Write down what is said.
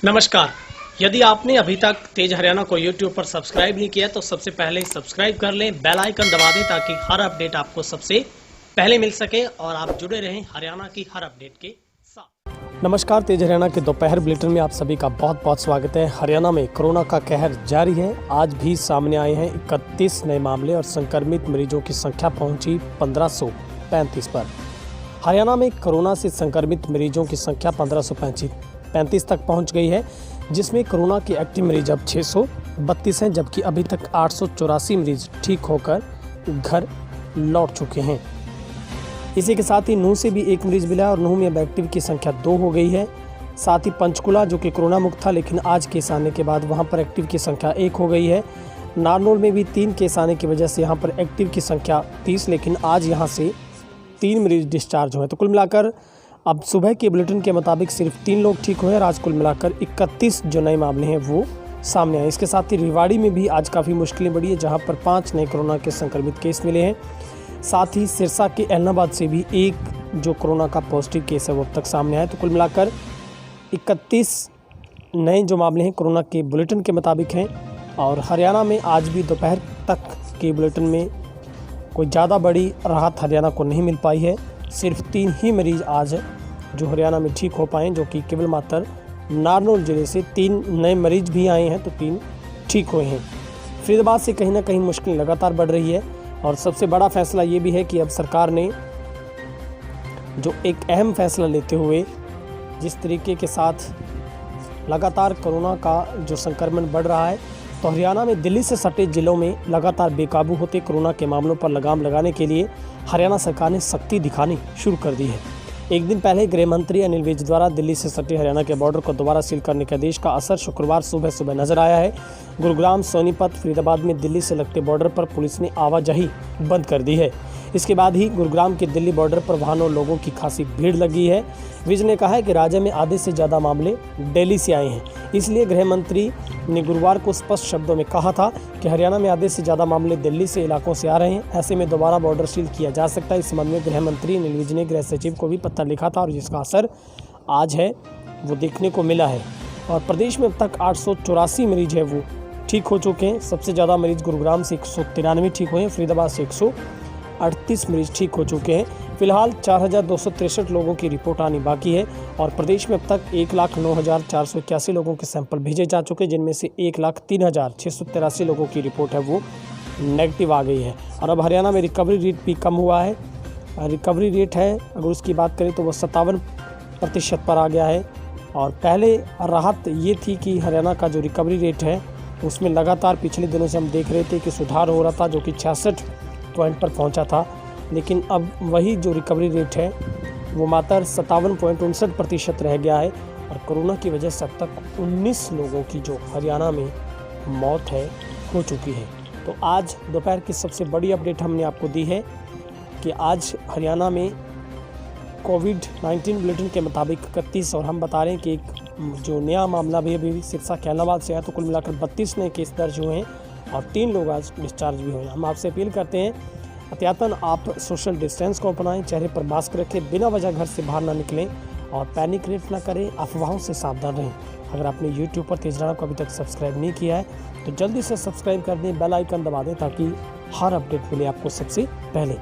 नमस्कार। यदि आपने अभी तक तेज हरियाणा को YouTube पर सब्सक्राइब नहीं किया तो सबसे पहले सब्सक्राइब कर लें, बेल आइकन दबा दें ताकि हर अपडेट आपको सबसे पहले मिल सके और आप जुड़े रहें हरियाणा की हर अपडेट के साथ। नमस्कार, तेज हरियाणा के दोपहर बुलेटिन में आप सभी का बहुत बहुत स्वागत है। हरियाणा में कोरोना का कहर जारी है। आज भी सामने आए हैं 31 नए मामले और संक्रमित मरीजों की संख्या पहुंची 1535 पर। हरियाणा में कोरोना से संक्रमित मरीजों की संख्या 1535 तक पहुंच गई है, जिसमें कोरोना के एक्टिव मरीज अब 632 हैं, जबकि अभी तक 884 मरीज ठीक होकर घर लौट चुके हैं। इसी के साथ ही नूंह से भी एक मरीज मिला और नूंह में अब एक्टिव की संख्या 2 हो गई है। साथ ही पंचकुला जो कि कोरोना मुक्त था, लेकिन आज केस आने के बाद वहां पर एक्टिव की संख्या 1 हो गई है। नारनौल में भी 3 केस आने की वजह से यहां पर एक्टिव की संख्या 30, लेकिन आज यहां से 3 मरीज डिस्चार्ज हुए। तो कुल मिलाकर अब सुबह के बुलेटिन के मुताबिक सिर्फ 3 लोग ठीक हुए और आज कुल मिलाकर 31 जो नए मामले हैं वो सामने आए। इसके साथ ही रेवाड़ी में भी आज काफ़ी मुश्किलें बढ़ी है, जहां पर 5 नए कोरोना के संक्रमित केस मिले हैं। साथ ही सिरसा के एलनाबाद से भी एक जो कोरोना का पॉजिटिव केस है वो अब तक सामने आया। तो कुल मिलाकर 31 नए जो मामले हैं कोरोना के बुलेटिन के मुताबिक हैं। और हरियाणा में आज भी दोपहर तक के बुलेटिन में कोई ज़्यादा बड़ी राहत हरियाणा को नहीं मिल पाई है। सिर्फ 3 ही मरीज आज जो हरियाणा में ठीक हो पाए, जो कि केवल मात्र नारनौल जिले से 3 नए मरीज भी आए हैं तो 3 ठीक हुए हैं। फरीदाबाद से कहीं ना कहीं मुश्किल लगातार बढ़ रही है। और सबसे बड़ा फैसला ये भी है कि अब सरकार ने जो एक अहम फैसला लेते हुए जिस तरीके के साथ लगातार कोरोना का जो संक्रमण बढ़ रहा है, तो हरियाणा में दिल्ली से सटे जिलों में लगातार बेकाबू होते कोरोना के मामलों पर लगाम लगाने के लिए हरियाणा सरकार ने सख्ती दिखानी शुरू कर दी है। एक दिन पहले गृह मंत्री अनिल विज द्वारा दिल्ली से सटे हरियाणा के बॉर्डर को दोबारा सील करने के आदेश का असर शुक्रवार सुबह सुबह नजर आया है। गुरुग्राम, सोनीपत, फरीदाबाद में दिल्ली से लगते बॉर्डर पर पुलिस ने आवाजाही बंद कर दी है। इसके बाद ही गुरुग्राम के दिल्ली बॉर्डर पर वाहनों और लोगों की खासी भीड़ लगी है। विज ने कहा है कि राज्य में आधे से ज़्यादा मामले दिल्ली से आए हैं, इसलिए गृह मंत्री ने गुरुवार को स्पष्ट शब्दों में कहा था कि हरियाणा में आधे से ज़्यादा मामले दिल्ली से इलाकों से आ रहे हैं। ऐसे में दोबारा बॉर्डर सील किया जा सकता है। इस संबंध में गृह मंत्री अनिल विज ने गृह सचिव को भी पत्र लिखा था और जिसका असर आज है वो देखने को मिला है। और प्रदेश में अब तक 884 मरीज है वो ठीक हो चुके हैं। सबसे ज़्यादा मरीज गुरुग्राम से 193 ठीक हुए हैं, फरीदाबाद से 138 मरीज ठीक हो चुके हैं। फिलहाल 4263 लोगों की रिपोर्ट आनी बाकी है और प्रदेश में अब तक 1,09,481 लोगों के सैंपल भेजे जा चुके हैं, जिनमें से 1,03,683 लोगों की रिपोर्ट है वो नेगेटिव आ गई है। और अब हरियाणा में रिकवरी रेट भी कम हुआ है। रिकवरी रेट है अगर उसकी बात करें तो वो 57% पर आ गया है। और पहले राहत ये थी कि हरियाणा का जो रिकवरी रेट है उसमें लगातार पिछले दिनों से हम देख रहे थे कि सुधार हो रहा था, जो कि 66 पॉइंट पर पहुंचा था, लेकिन अब वही जो रिकवरी रेट है वो मात्र 57.59% रह गया है। और कोरोना की वजह से अब तक 19 लोगों की जो हरियाणा में मौत है हो चुकी है। तो आज दोपहर की सबसे बड़ी अपडेट हमने आपको दी है कि आज हरियाणा में कोविड-19 बुलेटिन के मुताबिक 31 और हम बता रहे हैं कि एक जो नया मामला भी अभी सिरसा के एलनाबाद से आया, तो कुल मिलाकर 32 नए केस दर्ज हुए हैं और 3 लोग आज डिस्चार्ज भी हुए हैं। हम आपसे अपील करते हैं अत्यतन आप सोशल डिस्टेंस को अपनाएं, चेहरे पर मास्क रखें, बिना वजह घर से बाहर ना निकलें और पैनिक रेट ना करें, अफवाहों से सावधान रहें। अगर आपने यूट्यूब पर तेज हरियाणा को अभी तक सब्सक्राइब नहीं किया है तो जल्दी से सब्सक्राइब कर दें, बेल आइकन दबा दें ताकि हर अपडेट मिले आपको सबसे पहले।